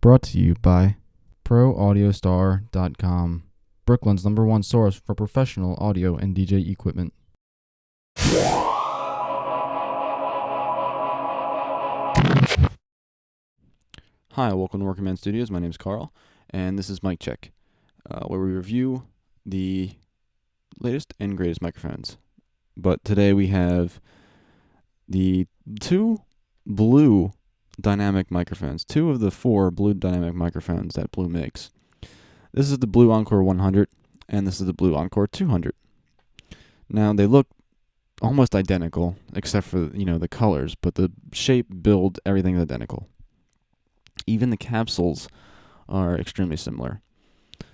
Brought to you by ProAudiostar.com, Brooklyn's #1 source for professional audio and DJ equipment. Hi, welcome to WorkingManStudios. My name is Carl, and this is Mic Check, where we review the latest and greatest microphones. But today we have the two Blue dynamic microphones, 2 of the 4 Blue dynamic microphones that Blue makes. This is the Blue enCORE 100, and this is the Blue enCORE 200. Now, they look almost identical, except for, the colors, but the shape, build, everything is identical. Even the capsules are extremely similar.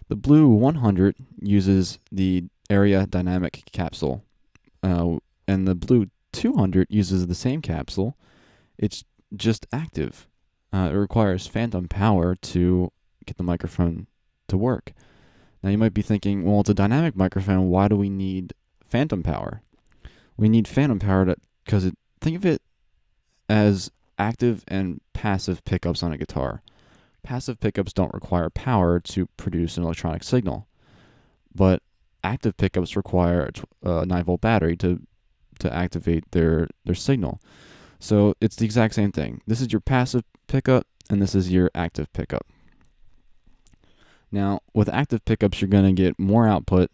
The Blue 100 uses the area dynamic capsule, and the Blue 200 uses the same capsule. It's just active. It requires phantom power to get the microphone to work. Now you might be thinking, well, it's a dynamic microphone. Why do we need phantom power? We need phantom power because think of it as active and passive pickups on a guitar. Passive pickups don't require power to produce an electronic signal, but active pickups require a 9-volt battery to activate their signal. So it's the exact same thing. This is your passive pickup, and this is your active pickup. Now, with active pickups, you're going to get more output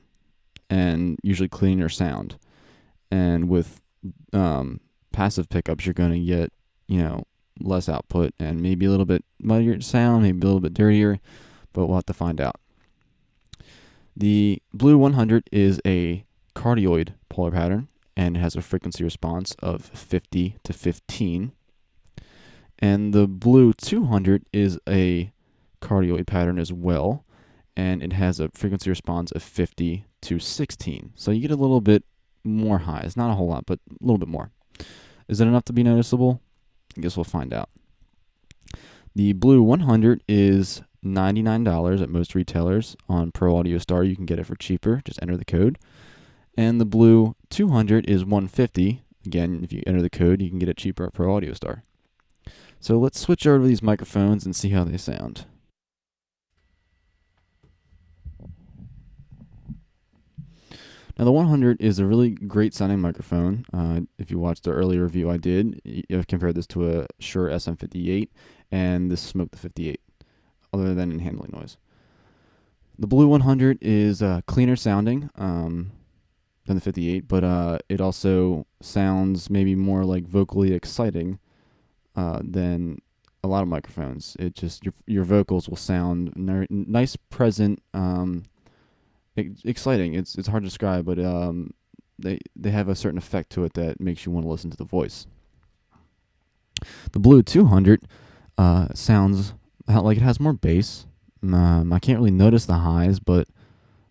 and usually cleaner sound. And with passive pickups, you're going to get, less output and maybe a little bit muddier sound, maybe a little bit dirtier, but we'll have to find out. The Blue 100 is a cardioid polar pattern, and it has a frequency response of 50 to 15. And the Blue 200 is a cardioid pattern as well, and it has a frequency response of 50 to 16. So you get a little bit more highs. Not a whole lot, but a little bit more. Is it enough to be noticeable? I guess we'll find out. The Blue 100 is $99 at most retailers. On Pro Audio Star, you can get it for cheaper. Just enter the code. And the Blue 200 is $150. Again, if you enter the code, you can get it cheaper at Pro Audio Star. So let's switch over to these microphones and see how they sound. Now, the 100 is a really great sounding microphone. If you watched the earlier review I did, I've compared this to a Shure SM58 and this Smoke the 58, other than in handling noise. The Blue 100 is cleaner sounding than the 58, but it also sounds maybe more like vocally exciting than a lot of microphones. It just your vocals will sound nice, present, exciting. It's hard to describe, but they have a certain effect to it that makes you want to listen to the voice. The Blue 200 sounds like it has more bass. I can't really notice the highs, but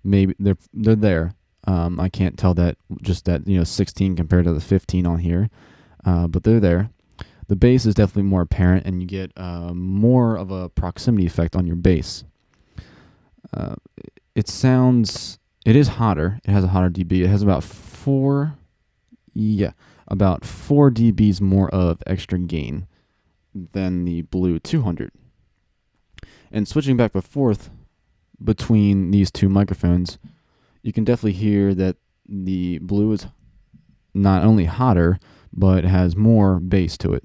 maybe they're there. I can't tell that just that 16 compared to the 15 on here, but they're there. The bass is definitely more apparent, and you get more of a proximity effect on your bass. It is hotter. It has a hotter dB. It has about 4 dBs more of extra gain than the Blue 200. And switching back and forth between these two microphones, you can definitely hear that the Blue is not only hotter, but has more bass to it.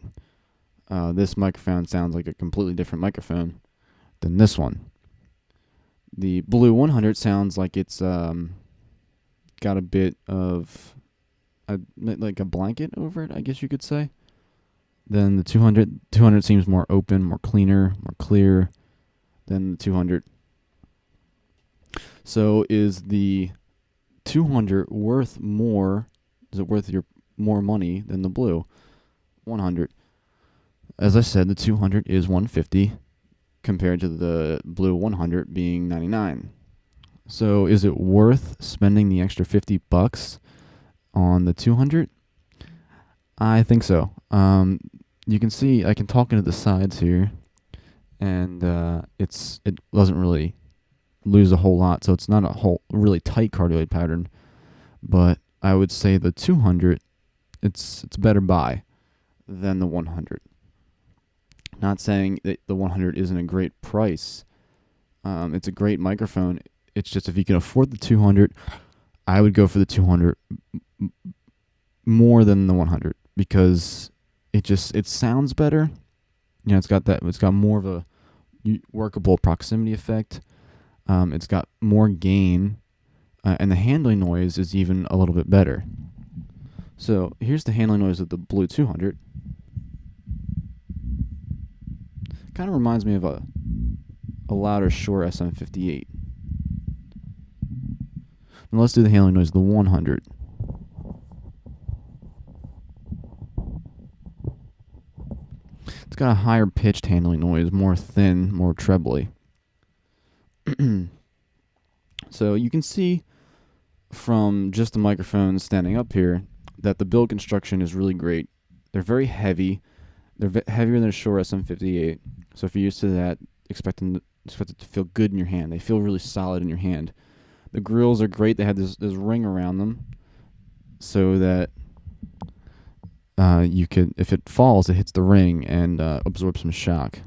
This microphone sounds like a completely different microphone than this one. The Blue 100 sounds like it's got a bit of like a blanket over it, I guess you could say. Then the 200 seems more open, more cleaner, more clear than the 200. So is the 200 worth more? Is it worth your more money than the Blue 100? As I said, the 200 is $150 compared to the Blue 100 being $99. So is it worth spending the extra $50 on the 200? I think so. You can see I can talk into the sides here, and it doesn't really lose a whole lot, so it's not a whole really tight cardioid pattern. But I would say the 200, it's a better buy than the 100. Not saying that the 100 isn't a great price. It's a great microphone. It's just if you can afford the 200, I would go for the 200 more than the 100 because it sounds better. It's got more of a workable proximity effect. It's got more gain, and the handling noise is even a little bit better. So here's the handling noise of the Blue 200. Kind of reminds me of a louder Shure SM58. And let's do the handling noise of the 100. It's got a higher pitched handling noise, more thin, more trebly. So you can see from just the microphones standing up here that the build construction is really great. They're very heavy. They're heavier than a Shure SM58. So if you're used to that, expect it to feel good in your hand. They feel really solid in your hand. The grills are great. They have this ring around them so that you could, if it falls, it hits the ring and absorbs some shock.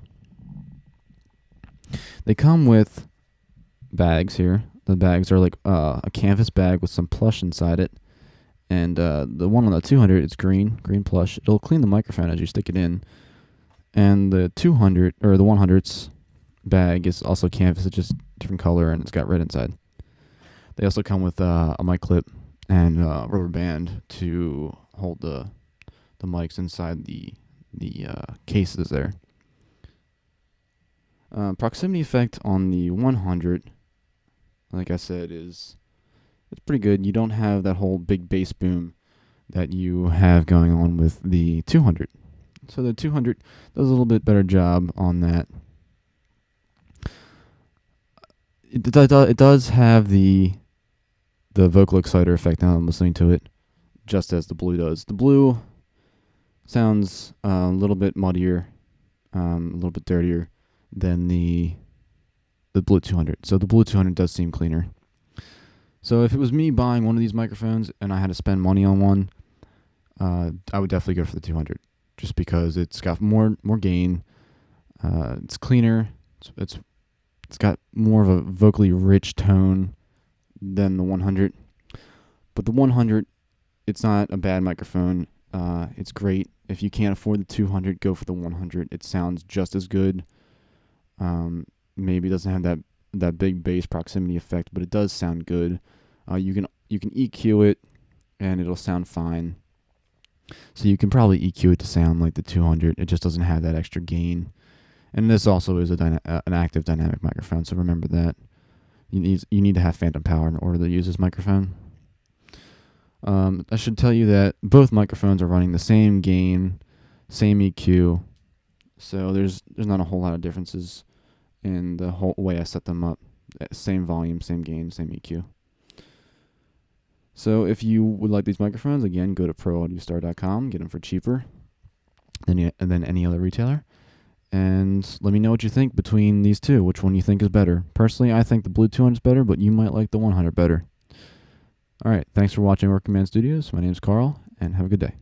They come with bags here. The bags are like a canvas bag with some plush inside it. And the one on the 200, it's green plush. It'll clean the microphone as you stick it in. And the 200 or the 100's bag is also canvas. It's just different color and it's got red inside. They also come with a mic clip and a rubber band to hold the mics inside the cases there. Proximity effect on the 100, like I said, it's pretty good. You don't have that whole big bass boom that you have going on with the 200. So the 200 does a little bit better job on that. It does have the vocal exciter effect now I'm listening to it, just as the Blue does. The Blue sounds a little bit muddier, a little bit dirtier than the Blue 200. So the Blue 200 does seem cleaner. So if it was me buying one of these microphones and I had to spend money on one, I would definitely go for the 200, just because it's got more gain. It's cleaner. It's got more of a vocally rich tone than the 100. But the 100, it's not a bad microphone. It's great. If you can't afford the 200, go for the 100. It sounds just as good. Maybe it doesn't have that big bass proximity effect, but it does sound good. You can EQ it, and it'll sound fine. So you can probably EQ it to sound like the 200. It just doesn't have that extra gain. And this also is an active dynamic microphone, so remember that. You need to have phantom power in order to use this microphone. I should tell you that both microphones are running the same gain, same EQ, so there's not a whole lot of differences in the whole way I set them up. Same volume, same gain, same EQ. So if you would like these microphones, again, go to ProAudioStar.com, get them for cheaper than any other retailer. And let me know what you think between these two, which one you think is better. Personally, I think the Blue 200 is better, but you might like the 100 better. All right, thanks for watching WorkingManStudios. My name's Carl, and have a good day.